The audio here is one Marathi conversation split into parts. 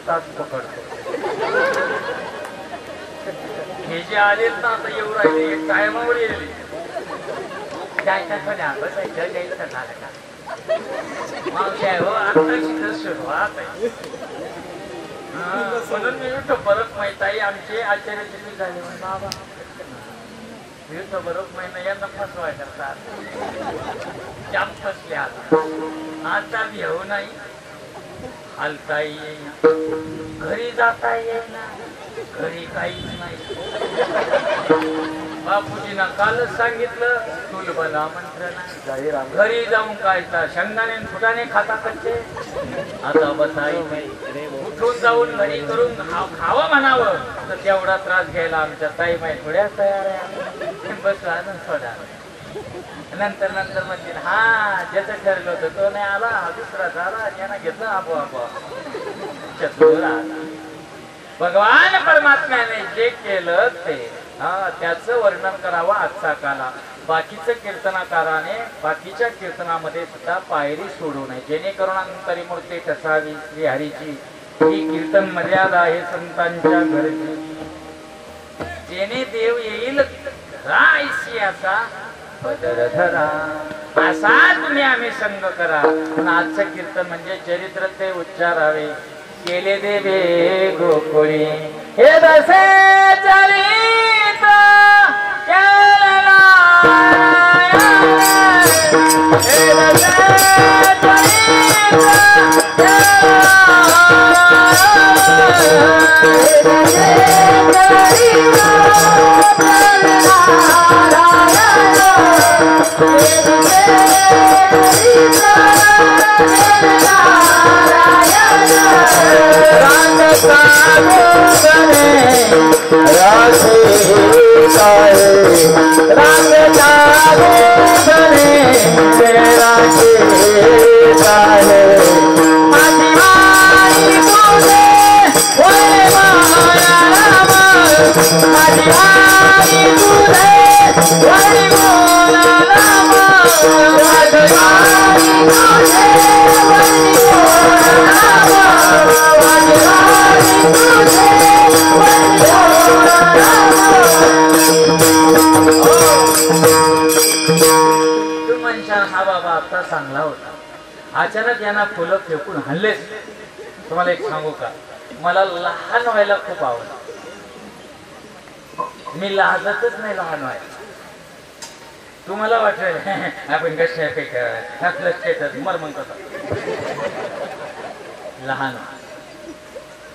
तास पकडतो. हे जे आले ना आता येऊ राहिले एक टायमावर येईल द्यायचं झालं का मावशी आहे हो आता सुरुवात आहे. म्हणून मी बरंच माहित आहे आमचे आचार्याचे मी झाले म्हणून बाबा बरोबर महिना यांना फसवाय करतात. जाम फसले आता घेऊ नाही हालता येईना घरी जाता येईना घरी काहीच नाही. बापूजींना कालच सांगितलं तुल बना मंत्र नाही घरी जाऊन काय शेंगदाणे फुटाणे खाता कच्चे. आता बसाई उठून जाऊन घरी करून खावं म्हणावं तर तेवढा त्रास घ्यायला आमच्या ताई माई थोड्या तयार आहे. बसला सोडा नंतर म्हणतील हा ज्याचं ठरलं होतं तो नाही आला दुसरा झाला यांना घेतलं आपोआप चतुर. भगवान परमात्म्याने जे केलं ते त्याचं वर्णन करावं आजचा काला. बाकीचं कीर्तनाकाराने बाकीच्या कीर्तनामध्ये सुद्धा पायरी सोडू नये जेणेकरून अंतरी मूर्ती ठसावी श्रीहरीची ही कीर्तन मर्यादा आहे संतांच्या घरची. जेणे देव येईल रायसी असा पदर धरा असा तुम्ही आम्ही संग करा. पण आजचं कीर्तन म्हणजे चरित्र ते उच्चारावे. केले देवे गोकुळी हे दसे चरित केलेला हे दसे चांगला होता. अचानक यांना फुलं फेकून हल्लेच. तुम्हाला एक सांगू का मला लहान व्हायला खूप आवडतं. मी लाजतच नाही लहान व्हायला. तुम्हाला वाटेल आपण कशा स्टेटस मर म्हणतो लहान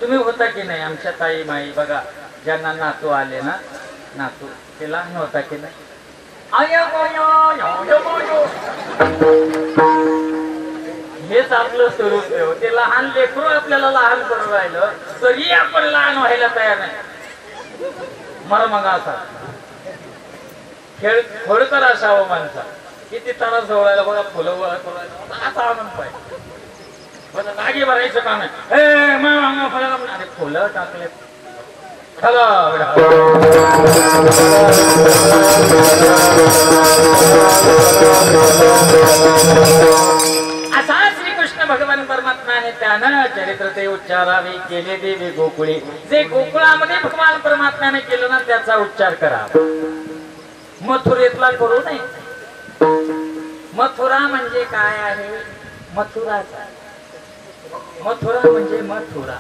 तुम्ही होता की नाही. आमच्या ताई माई बघा ज्यांना नातू आले ना नातू ते लहान होता की नाही. हेच आपलं स्वरूप आहे. ते लहान लेकरू आपल्याला लहान करून राहिलं तरी आपण लहान व्हायला तयार नाही. मर मग असा खेळ खोडकर असावं माणसा किती तारा जवळायला बघा फुलं गोळा करायला असा आनंद पाहिजे. बघा जागी भरायचं काम आहे. अरे फुलं टाकले असा श्रीकृष्ण भगवान परमात्म्याने त्यानं चरित्र ते उच्चारावे. केले देवी गोकुळी जे गोकुळामध्ये भगवान परमात्म्याने केलं ना त्याचा उच्चार करा. मथुरेतला करू नये. मथुरा म्हणजे काय आहे. मथुराचा मथुरा म्हणजे मथुरा.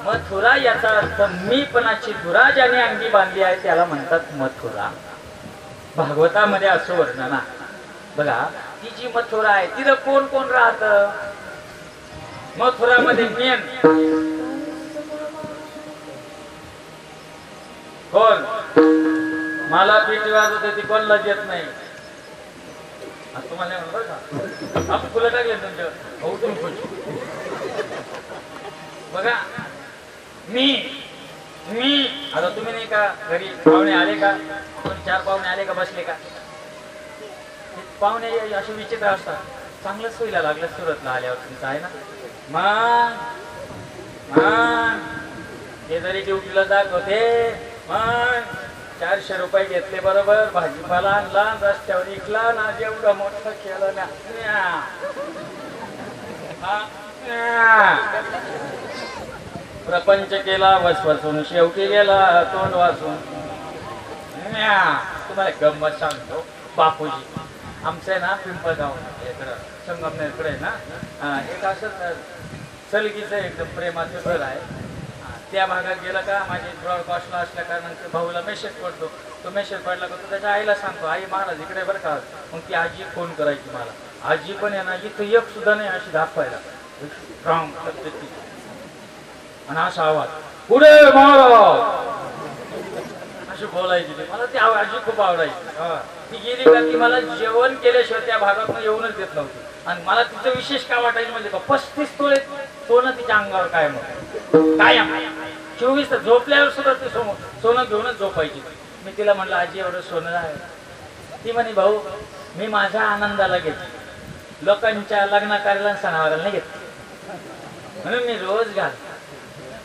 मथुरा याचा अर्थ मीपणाची धुरा ज्याने अंगी बांधली आहे त्याला म्हणतात मथुरा. भागवतामध्ये असं वर्णन आहे बघा. ती जी मथुरा आहे तिथं कोण कोण राहत. मथुरामध्ये मेन कोण. मला पेटी वाजत होती कोणलाच येत नाही. तुम्हाला बघा आपण फुलं टाकले तुमच्या बघा. मी आता तुम्ही नाही का घरी पाहुणे आले का 2-4 पाहुणे आले का बसले का. पाहुणे असे विचित्र असतात. चांगलं सोयीला लागलं सुरतला आल्यावर तुमचं आहे ना. मग ते जरी ड्युटीला जात होते मग 400 रुपये घेतले बरोबर. भाजीपाला आणला रस्त्यावर विकला ना. एवढं मोठं केलं ना प्रपंच केला वसवसून शेवटी गेला तोंड वाचून. तुम्हाला गंमत सांगतो बापूजी आमचं आहे ना पिंपळगाव इकडं संगमनेरकडे ना एक असं सलगीचं एकदम प्रेमाचं घर आहे. त्या भागात गेला का माझे ब्रॉडकास्टला असल्या कारणाने भाऊला मेसेज पडतो. तो मेसेज पडला का तो त्याच्या आईला सांगतो आई महाराज इकडे बरं का. मग ती आजी फोन करायची मला. आजी पण आहे ना इथं एक सुद्धा नाही अशी दाखवायला स्ट्रॉंग आणि असा आवाज पुढे महाराज अशी बोलायची. ती मला ती आजी खूप आवडायची. ती गेली का ती मला जेवण केल्याशिवाय त्या भागात येऊनच देत नव्हती. आणि मला तिचं विशेष काय वाटायचं म्हणजे का 35 तोळे सोनं तिच्या अंगावर कायम कायम 24 तास झोपल्यावर सुद्धा ते सोनं घेऊनच झोपायची. मी तिला म्हणलं आजी एवढं सोनं आहे. ती म्हणे भाऊ मी माझ्या आनंदाला घेते लोकांच्या लग्न कार्याला सणावाराला नाही घेत म्हणून मी रोज घाल.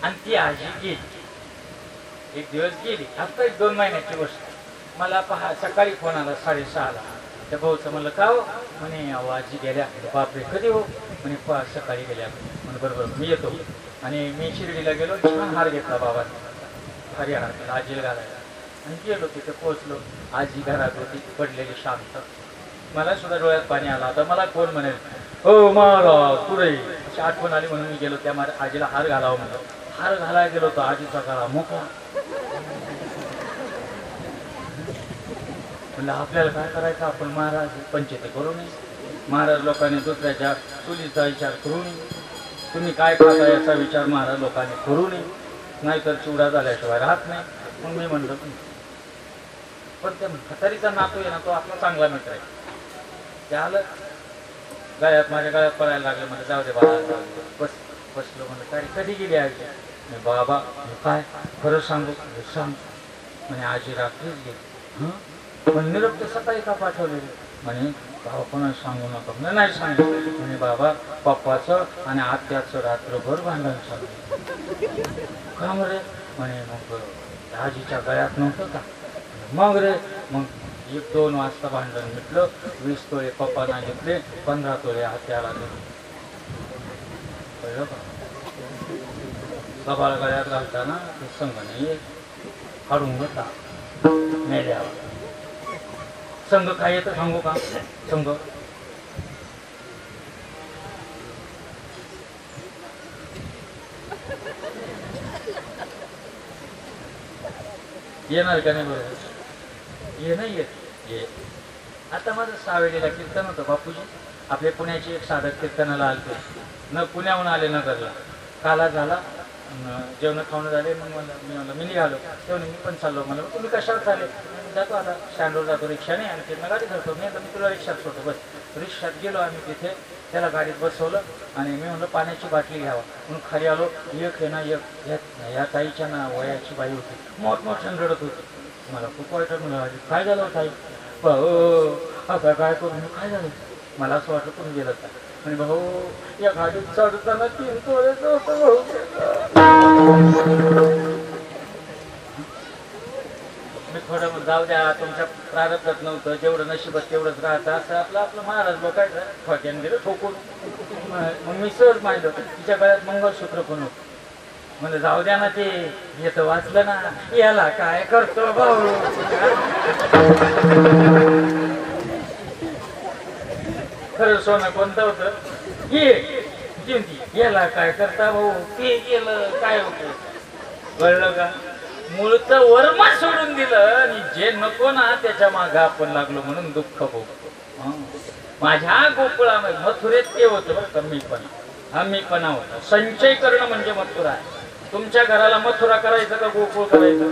आणि ती आजी गेली. एक दिवस गेली आता 1-2 महिन्याची गोष्ट. मला पहा सकाळी फोन आला 6:30ला. त्या भाऊचं म्हणलं का हो म्हणे आजी गेल्या. बापरे कधी हो म्हणे सकाळी गेल्या. म्हणून बरोबर मी येतो. आणि मी शिर्डीला गेलो छान हार घेतला बाबांनी हरी हार आजीला घालायला. आणि गेलो तिथे पोहोचलो. आजी घरात होती पडलेली शांत. मला सुद्धा डोळ्यात पाणी आला. आता मला कोण म्हणेल हो महाराज पुढे अशी आठवण आली म्हणून मी गेलो. त्या आजीला हार घालावं म्हणलं. हार घालायला गेलो होतो. आजीचा गळा मोकळा. म्हणलं आपल्याला काय करायचं आपण महाराज पंचायती करू नये. महाराज लोकांनी दुसऱ्याच्या चुलीचा विचार करू नये. तुम्ही काय खाता याचा विचार महाराज लोकांनी करू नये. नाहीतर चिवडा झाल्याशिवाय राहत नाही. मग मी म्हणलं पण त्या म्हातारीचा नातू आहे ना तो आपला चांगला मित्र आहे. ते आलं गळ्यात माझ्या गळ्यात पडायला लागलं. म्हणजे जाऊ दे बाबा बसलो. म्हणलं काय कधी गेली आजी. बाबा काय खरं सांगू सांग म्हणे आजी रात्रीच गेली. पण निरोप ते सकाळी का पाठवलेली म्हणे बाबा कोणाला सांगू नका. म्हणे नाही सांगितलं. म्हणे बाबा पप्पाचं आणि आत्याचं रात्रभर भांडण चाललं. का रे म्हणे मग आजीच्या गळ्यात नव्हतं का. मग रे मग 1-2 वाजता भांडण मिटलं. 20 तोळे पप्पांना घेतले 15 तोळे आत्याला दिले. कळलं का. कपाळ गळ्यात घालताना ते संघ नाही काढून घेता मेल्यावर. संघ काय येतं सांगू का. संघ येणार का नाही बरोबर ये नाही येत ये. आता माझं सावेडीला कीर्तन होतं बापूजी. आपले पुण्याचे एक साधक कीर्तनाला आलते. न पुण्याहून आले नगरला. काला झाला जेवण खावणं झाले. मग मी म्हणलं मी निघालो. तेव्हा मी पण चाललो. मला तुम्ही कशावर चालले. जातो आता स्टँडवर जातो रिक्षाने आणि तिथं गाडी धरतो. मी तुला रिक्षात सोडतो बस. रिक्षात गेलो आम्ही तिथे. त्याला गाडीत बसवलं आणि मी म्हणलं पाण्याची बाटली घ्यावा म्हणून खाली आलो. एक आहे ना एक या ताईच्या ना वयाची बाई होती. मोठमोठ्यानं रडत होती. मला खूप वाईट म्हणलं काय झालं ताई. आता काय करू मी काय झालं. मला असं वाटलं तुम्ही गेलं का. आणि भाऊ या गाडीत चढताना 3 तोळेचं होतं भाऊ. मी थोडं जाऊ द्या तुमच्या प्रारब्धात नव्हतं जेवढं नशिबात तेवढंच राहतं असं आपलं महाराज बघायचं ठोक्यानं दिलं ठोकून. मग मी सहज मांडलं. तिच्या गळ्यात मंगळसूत्र पण होतं. म्हणजे जाऊ द्या ना ते येतं वाचलं ना याला काय करतो भाऊ. खरं सोनं कोणतं होतं जिंती याला काय करता भाऊ. ते गेलं काय होतं कळलं का. मूळचं वर्मा सोडून दिलं आणि जे नको ना त्याच्या मागे आपण लागलो म्हणून दुःख भोगतो. माझ्या गोकुळामध्ये मथुरेत ते होतं बरं कमीपणा होता. संचय करणं म्हणजे मथुरा आहे. तुमच्या घराला मथुरा करायचं का गोकुळ करायचं.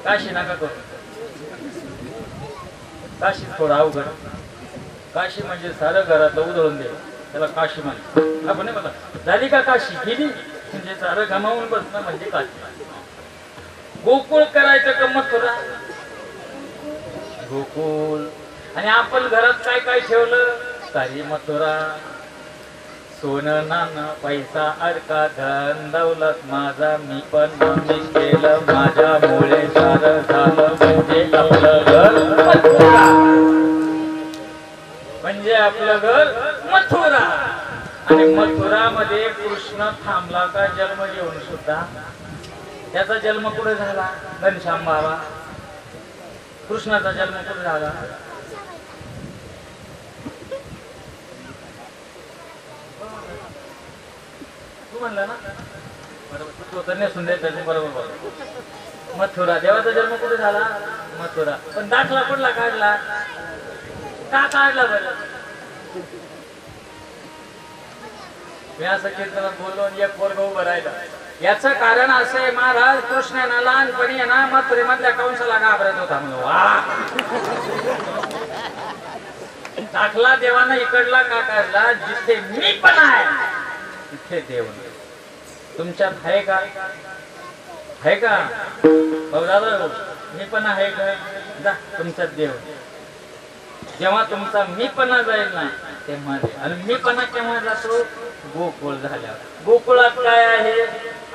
काशी नका करू. काशी थोडं अवघड. काशी म्हणजे सारं घरातलं उधळून दे त्याला काशी म्हणतो आपण. बघा झाली का काशी गेली म्हणजे सारं गमावून बसणं म्हणजे काशी. गोकुळ करायचं का मथुरा. गोकुळ. आणि आपण घरात काय काय ठेवलं सारी मथुरा. सोनं नाणं पैसा अडका धन दौलत माझा मी पण मिस केलं माझ्यामुळे सारं झालं म्हणजे आपलं घर मथुरा. म्हणजे आपलं घर मथुरा. आणि मथुरामध्ये कृष्ण थांबला का जन्म घेऊन सुद्धा? त्याचा जन्म कुठे झाला? घनश्याम बाबा. कृष्णाचा जन्म कुठे झाला? तू म्हणला ना बरोबर. मथुरा. देवाचा जन्म कुठे झाला? मथुरा. पण दाखला कुठला काढला? का काढला बरं? मी असं कीर्तनात बोललो आणि एक वर्ग उभं राहिला. याचं कारण असं आहे, महाराज कृष्णाला लहानपणी ना मथुरेमधल्या कंसाला घाबरत होता म्हणून. वा, दाखला देवानं इकडला का काढला? जिथे मी पण आहे तिथे देव. तुमच्यात आहे का? आहे का भाऊ दादा? मी पण आहे का? जा तुमच्यात देव. जेव्हा तुमचा मीपणा जाईल ना तेव्हा. आणि मीपणा केव्हा जातो? गोकुळ झाल्यावर. गोकुळात काय आहे?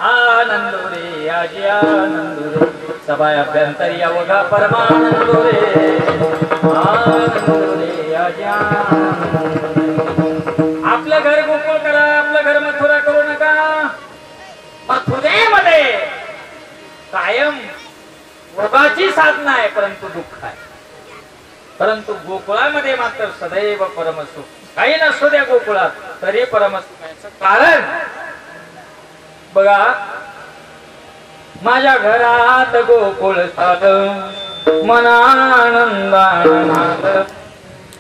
आनंद रे आजी आनंद रे, सभा अभ्यंतरी अवघा परमानंद रे, आनंद रे आजी आनंद. आपलं घर गोकुळ करा, आपलं घर मथुरा करू नका. मथुरेमध्ये कायम भोगाची साधना आहे परंतु दुःख आहे. परंतु गोकुळामध्ये मात्र सदैव परमसुख. काही नसतो त्या गोकुळात तरी परमसुखाचं कारण बघा. माझ्या घरात गोकुळ साध मनानंदानंद,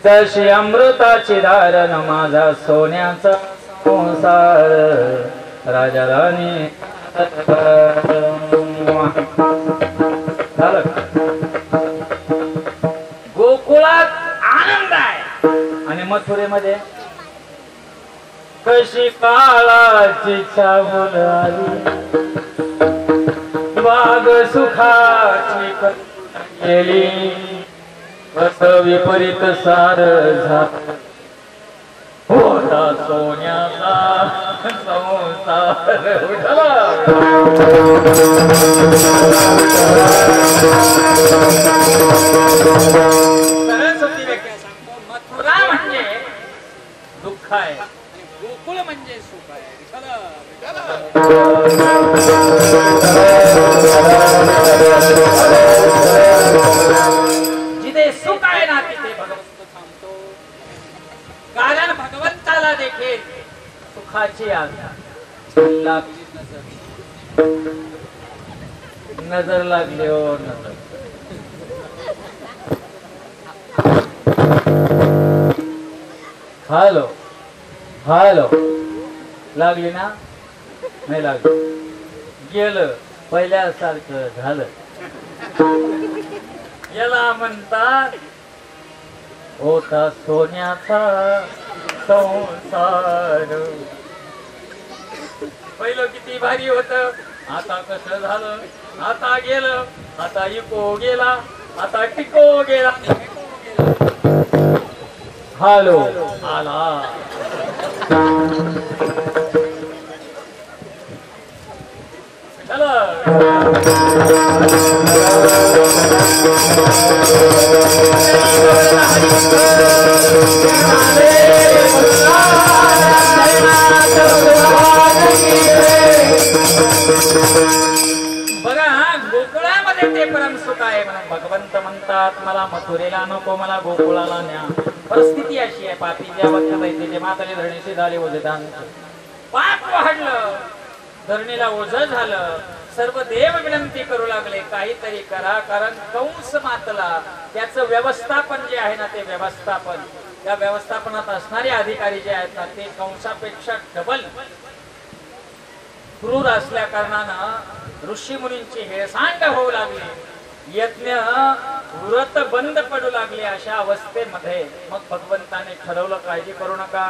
तशी अमृताची धारण माझा सोन्याचा संसार. राजा राणी गोकुळात आनंद आहे आणि मथुरेमध्ये कशी काळाची चाहुल आली, बाग सुखाची केली, कस विपरीत सार झाला होता सोन्याचा संसार. सरस्वती व्याख्या सांगतो, मथुरा म्हणजे दुःख आहे, गोकुळ म्हणजे सुख आहे. जिथे सुख आहे ना तिथे भगवंत थांबतो. कारण भगवंताला देखील सुखाची नजर लागली हो नजर. हॅलो हॅलो लागली ना? नाही लागली. गेलं पहिल्यासारखं झालं. याला म्हणतात होता सोन्याचा संसार. पहिलं किती भारी होत, आता कसं झालं? आता गेलं, आता इको गेला, आता टिको गेला. हॅलो आला. बघा गोकुळामध्ये ते परम सुख आहे म्हणून भगवंत म्हणतात मला मथुरेला नको, मला गोकुळाला न्या. परिस्थिती अशी आहे, पापीच्या वचन माताने धरणीशी झाले ओझेदान. पाप वाढलं, धरणीला ओझ झालं. सर्व देव विनंती करू लागले काहीतरी करा. कारण कंस मातला. त्याचं व्यवस्थापन जे आहे ना ते व्यवस्थापन, त्या व्यवस्थापनात असणारे अधिकारी जे आहेत ना ते कंसापेक्षा डबल क्रूर असल्या कारणानं ऋषी मुनींची हेळसांड होऊ लागली. यज्ञ व्रत बंद पडू लागले. अशा अवस्थेमध्ये मग भगवंताने ठरवलं काळजी करू नका,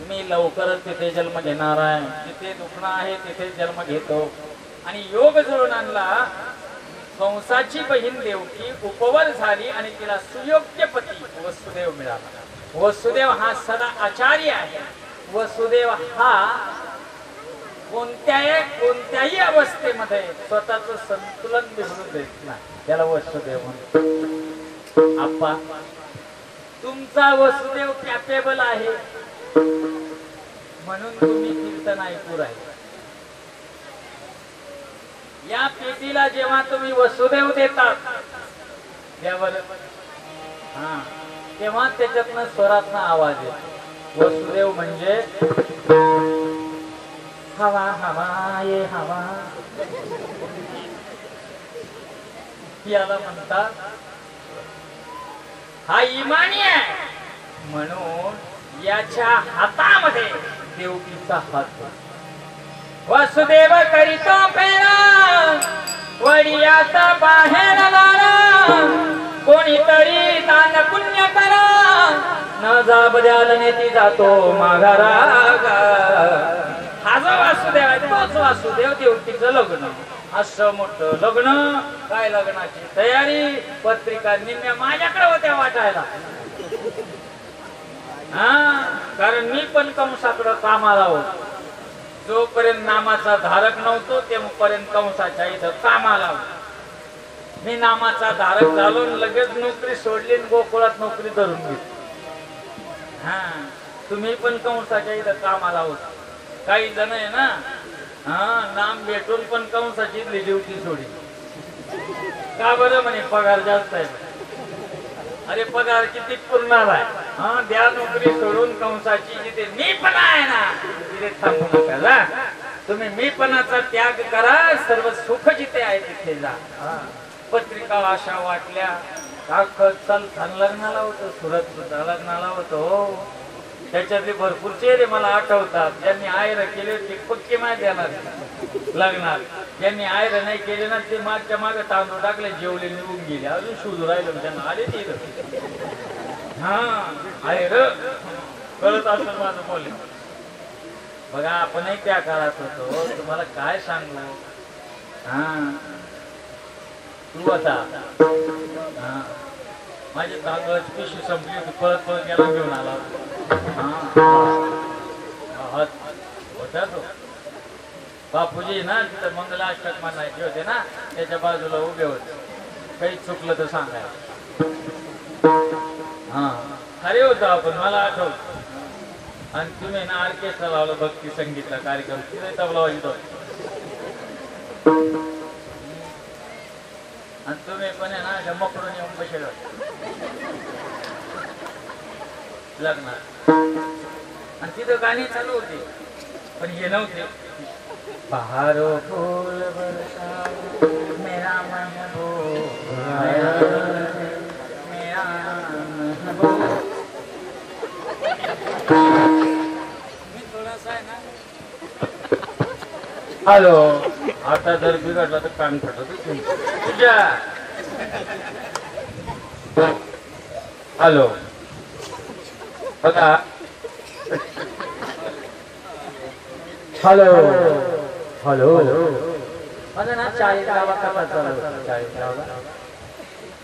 मी लवकरच तिथे जन्म घेणार आहे. जिथे दुखणं आहे तिथे जन्म घेतो. आणि योग जुळून आणला. कंसाची बहीण देवकी उपवर झाली आणि तिला सुयोग्य पती वसुदेव मिळाला. वसुदेव हा सदा आचार्य आहे. वसुदेव हा कोणत्याही अवस्थेमध्ये स्वतःच संतुलन बिघडू देत नाही. त्याला वसुदेव म्हणतो. आप्पा तुमचा वसुदेव कॅपेबल आहे. म्हणून तुम्ही कीर्तन ऐकू राहिले. या पेटीला जेव्हा तुम्ही वसुदेव देतात त्यावर तेव्हा त्याच्यातनं स्वरातनं आवाज येतो. वसुदेव म्हणजे हवा हवा ये हवा, याला म्हणतात. हा इमानी आहे म्हणून याच्या हातामध्ये देवकीचा हात. वसुदेव करीतो प्रेम वडियाचा बाहेर लाला, कोणीतरी दान पुण्य करा, न जाबद्याला नेती जातो माघारा. हा जो वासुदेव आहे तोच वासुदेव देवकीचं लग्न. असं मोठं लग्न, काय लग्नाची तयारी, पत्रिका निम्म्या माझ्याकडे होत्या वाटायला. कारण मी पण कंसाकडे कामाला होतो. जोपर्यंत नामाचा धारक नव्हतो तेव्हापर्यंत कंसाच्या इथं कामाला होतो. मी नामाचा धारक झालो, लगेच नोकरी सोडली, गोकुळात नोकरी धरून घेतली. तुम्ही पण कंसाच्या इथं कामाला होता. काही जण आहे ना, नाम भेटून पण कंसाची ड्युटी सोडली. का बरं? म्हणे पगार जास्त आहे. अरे पगार किती पुरणार आहे? द्या नोकरी सोडून कंसाची. जिथे मी पण आहे ना तिथे थांबू नका. तुम्ही मीपणाचा त्याग करा, सर्व सुख जिथे आहे तिथे जा. पत्रिका अशा वाटल्या. चल लग्नाला होतं, सुरत सुद्धा लग्नाला होतो. त्याच्यातले भरपूर चेहरे मला आठवतात. ज्यांनी आयर केले ते पक्के माय देणार लग्नात. ज्यांनी आयर नाही केले ना ते मागच्या मागे तांदूळ टाकले, जेवले, निघून गेले. अजून शोधू राहिलं त्यांना आले ते इथं. आयर कळत असं माझं बोलले. बघा आपणही त्या काळात होतो. तुम्हाला काय सांगू. तू आता माझी तांदळाची पिशवी संपली होती, पळत पळत गेला, घेऊन आला होता तो. बापूजी ना तिथं मंगलाष्टक म्हणायचे होते ना, त्याच्या बाजूला उभे होते. काही चुकलं तर सांगायला. खरे होतो आपण, मला आठवत. आणि तुम्ही ना ऑर्केस्ट्रा लावलं, भक्ती संगीतला कार्यक्रम, तिथे तबला वाजत होता. आणि तुम्ही पण आहे ना मकडून येऊन बसेल लग्नात. आणि तिथं गाणी चालू होते, पण हे नव्हते. बहारो फूल बरसा मेरा महबूब आया, मेरा महबूब. मी थोडासा आहे ना. हॅलो, आता जर बिघडला तर कान फटत तुझ्या. हॅलो बघा. हॅलो हॅलो माझं ना 40 गावा कथा चालू होता. 40 गावा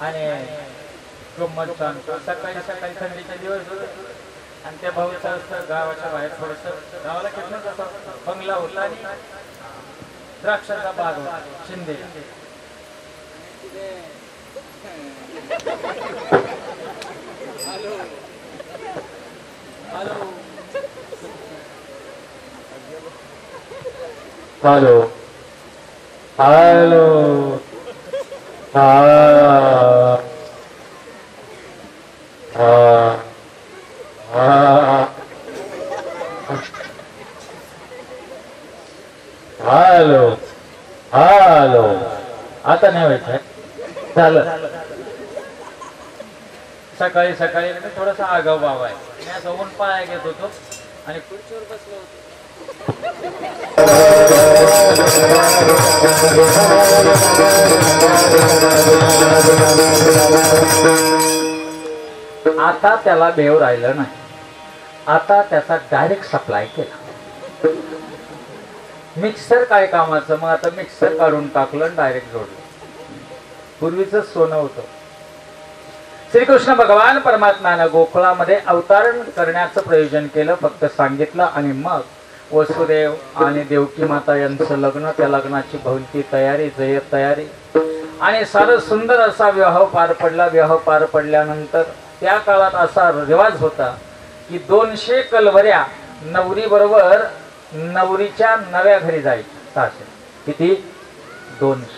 आणि गंमत सांगतो. सकाळी सकाळी थंडीचे दिवस होते आणि त्या भाऊचा गावाच्या बाहेर थोडस गावाला कितना तसा बंगला होता आणि द्राक्षाचा बाग होता Shinde. Hello hello hello hello. आता नाही व्हायचं. झालं. सकाळी सकाळी थोडासा आगाव बाबा आहे. मी असं ऊन पाया घेत होतो आणि खुर्चीवर बसलो होतो. आता त्याला भेव राहिलं नाही. आता त्याचा डायरेक्ट सप्लाय केला. मिक्सर काय कामाचं, मग आता मिक्सर काढून टाकलं, डायरेक्ट जोडलं. पूर्वीच सोनं होतं. श्रीकृष्ण भगवान परमात्म्यानं गोकुळामध्ये अवतरण करण्याचं प्रयोजन केलं. फक्त सांगितलं आणि मग वसुदेव आणि देवकी माता यांचं लग्न, त्या लग्नाची भवंती तयारी, जय्यत तयारी आणि सारं सुंदर असा विवाह पार पडला. विवाह पार पडल्यानंतर त्या काळात असा रिवाज होता की 200 कलवऱ्या नवरी बरोबर नवरीच्या नव्या घरी जायचं सासरे. किती? 200.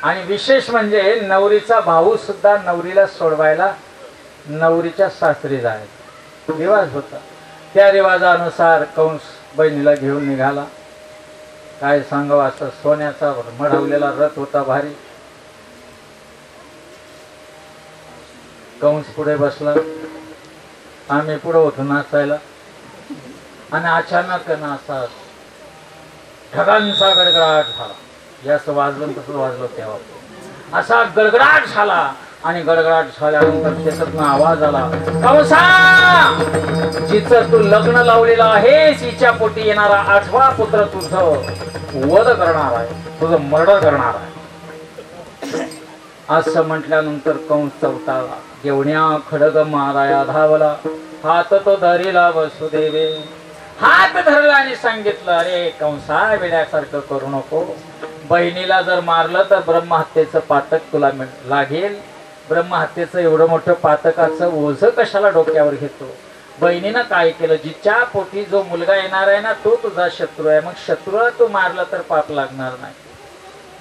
आणि विशेष म्हणजे नवरीचा भाऊ सुद्धा नवरीला सोडवायला नवरीच्या सासरी जायचा रिवाज होता. त्या रिवाजानुसार कंस बहिणीला घेऊन निघाला. काय सांगावं, असं सोन्याचा मढवलेला रथ होता भारी. कंस पुढे बसला, आम्ही पुढे होतो नाचायला. आणि अचानक ना असा ढगांचा गडगडाट झाला. जास्त वाजलं तसं वाजलं तेव्हा असा गडगडाट झाला. आणि गडगडाट झाल्यानंतर त्याच्यातून आवाज आला, कंसा, जिचं तू लग्न लावलेलं आहेस हिच्या पोटी येणारा 8वा पुत्र तुझं वध करणार आहे, तुझं मर्डर करणार आहे. असं म्हटल्यानंतर कंस चौथाला देवण्या खडग माराया धावला. हात तो धरीला वसुदेवे, हात धरला आणि सांगितलं, अरे कंसा वेड्यासारखं करू नको. बहिणीला जर मारलं तर ब्रह्महत्येचं पातक तुला लागेल. ब्रह्महत्येचं एवढं मोठं पातकाचं ओझं कशाला डोक्यावर घेतो. बहिणीनं काय केलं, जिच्या पोटी जो मुलगा येणार आहे ना तो तुझा शत्रू आहे. मग शत्रूला तू मारला तर पाप लागणार नाही.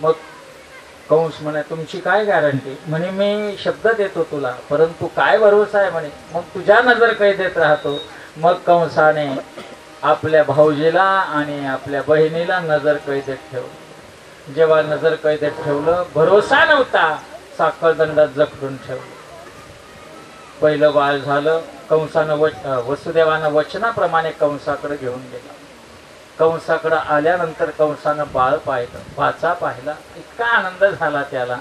मग कंस म्हणे, तुमची काय गॅरंटी? म्हणे, मी शब्द देतो तुला, परंतु काय भरोसा आहे म्हणे. मग तुझ्या नजर कैदेत राहतो. मग कंसाने आपल्या भाऊजीला आणि आपल्या बहिणीला नजर कैदेत ठेवलं. जेव्हा नजर कैदेत ठेवलं, भरोसा नव्हता, साखळदंडात जखडून ठेवलं. पहिलं बाळ झालं. कंसानं वसुदेवानं वचनाप्रमाणे कंसाकडे घेऊन गेला. कंसाकडे आल्यानंतर कंसानं बाळ पाहिलं, भाचा पाहिला. इतका आनंद झाला त्याला,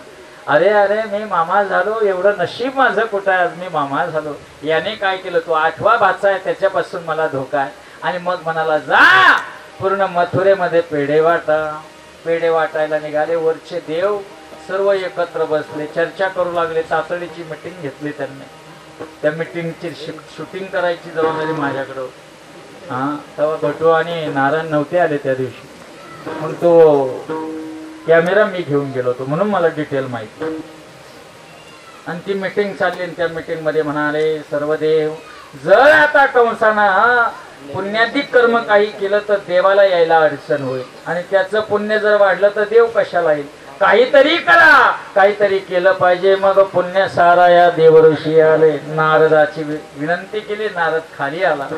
अरे अरे मी मामा झालो, एवढं नशीब माझं कुठं आहे, आज मी मामा झालो. याने काय केलं, तो 8वा भाचा आहे त्याच्यापासून मला धोका आहे. आणि मग म्हणाला, जा पूर्ण मथुरेमध्ये पेढे वाटा. पेढे वाटायला निघाले. वरचे देव सर्व एकत्र बसले, चर्चा करू लागले. तातडीची मीटिंग घेतली त्यांनी. त्या मीटिंगची शूटिंग करायची जबाबदारी माझ्याकडे होती. तेव्हा भटू आणि नारायण नव्हते आले त्या दिवशी. मग तो कॅमेरा मी घेऊन गेलो होतो, म्हणून मला डिटेल माहिती. आणि ती मीटिंग चालली. आणि त्या मीटिंग मध्ये म्हणाले सर्व देव, जर आता कंसानं पुण्याधिक कर्म काही केलं तर देवाला यायला अडचण होईल. आणि त्याचं पुण्य जर वाढलं तर देव कशाला येईल. काहीतरी करा, काहीतरी केलं पाहिजे. मग पुण्य सारा या देवऋषी आले. नारदाची विनंती केली. नारद खाली आला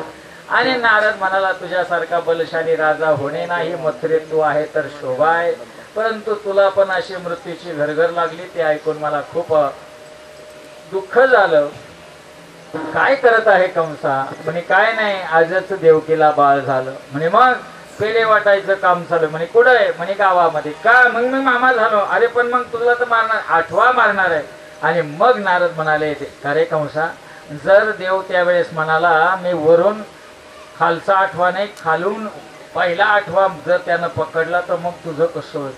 आणि नारद म्हणाला, तुझ्यासारखा बलशाली राजा होणे नाही, मथुरेत तू आहे तर शोभा आहे, परंतु तुला पण अशी मृत्यूची घरघर लागली. ते ऐकून मला खूप दुःख झालं. काय करत आहे कंसा? म्हणे, काय नाही, आजच देवकीला बाळ झालं. म्हणे, मग पेढे वाटायचं काम चालू. म्हणे, कुठं आहे? म्हणे, गावामध्ये. का? मग मी मामा झालो. अरे पण मग तुला तर मारणार, 8वा मारणार आहे. आणि मग नारद म्हणाले, अरे कंसा, जर देव त्यावेळेस म्हणाला मी वरून खालचा 8वा नाही, खालून पहिला 8वा जर त्यानं पकडला तर मग तुझं कसं होईल?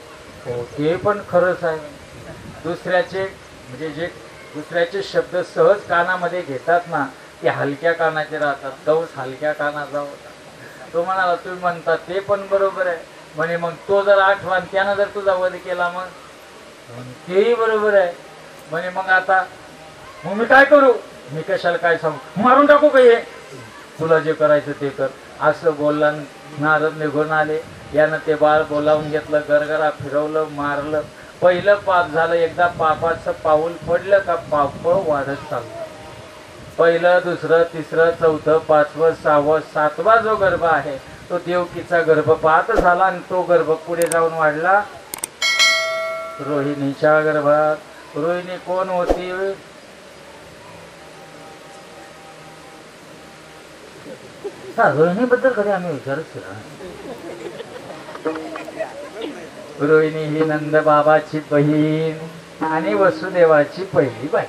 हो, ते पण खरंच आहे. दुसऱ्याचे म्हणजे जे दुसऱ्याचे शब्द सहज कानामध्ये घेतात ना, ते हलक्या कानाचे राहतात. कंस हलक्या कानाचा होता. तो म्हणाला, तुम्ही म्हणता ते पण बरोबर आहे. म्हणे, मग तो जर 8वा त्यानं जर तुझा वध केला मग तेही बरोबर आहे. म्हणे, मग आता मग मी काय करू? मी कशाला काय सांगू? मारून टाकू का? हे तुला जे करायचं ते कर. असं बोलला. नारद निघून आले. यानं ते बाळ बोलावून घेतलं, गरगरा फिरवलं, मारलं. पहिलं पाप झालं. एकदा पापाचं पाऊल पडलं का पाप वाढत चाललं. पहिलं, दुसरं, तिसरं, चौथं, 5वं, 6वं, 7वा जो गर्भ आहे तो देवकीचा गर्भपात झाला. आणि तो गर्भ पुढे जाऊन वाढला रोहिणीच्या गर्भात. रोहिणी कोण होती? रोहिणीबद्दल कधी आम्ही विचारच केला. रोहिणी ही नंद बाबाची बहीण आणि वसुदेवाची पहिली बाई.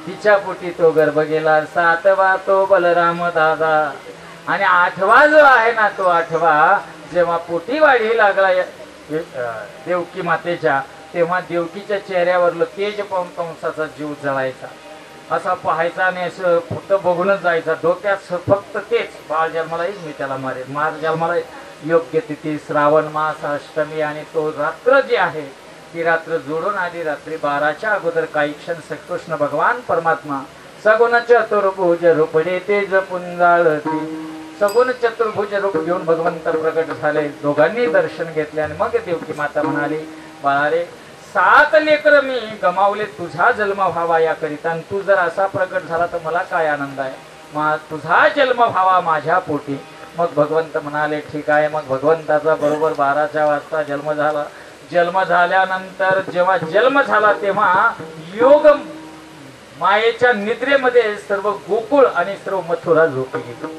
तिच्या पोटी तो गर्भ गेला. 7वा तो बलराम दादा. आणि 8वा जो आहे ना, तो 8वा जेव्हा पोटी वाढी लागला देवकी मातेच्या, तेव्हा देवकीच्या चेहऱ्यावरलं तेज पाहून कंसाचा जीव जळायचा. असा पाहायचा आणि असं फक्त बघूनच जायचा. डोक्यात फक्त तेच, बाळ जन्माला येईल मी त्याला मारेल, मार जन्माला योग्य तिथी श्रावण मास अष्टमी. आणि तो रात्र जी आहे ती रात्र जोडून आधी रात्री 12च्या अगोदर काही क्षण श्रीकृष्ण भगवान परमात्मा सगुण चतुर्भुज रूपडे तेज पुंजाळती सगुण चतुर्भुज रूप घेऊन भगवंत प्रकट झाले. दोघांनी दर्शन घेतले आणि मग देवकी माता म्हणाली, बाळारे 7 लेकर मी गमावले तुझा जन्म व्हावा याकरिता, आणि तू जर असा प्रकट झाला तर मला काय आनंद आहे. तुझा जन्म व्हावा माझ्या पोटी. मग भगवंत म्हणाले ठीक आहे. मग भगवंताचा बरोबर 12च्या वाजता जन्म झाला. जन्म झाल्यानंतर जेव्हा जन्म झाला तेव्हा योग मायेच्या निद्रेमध्ये सर्व गोकुळ आणि सर्व मथुरा झोपी गेली.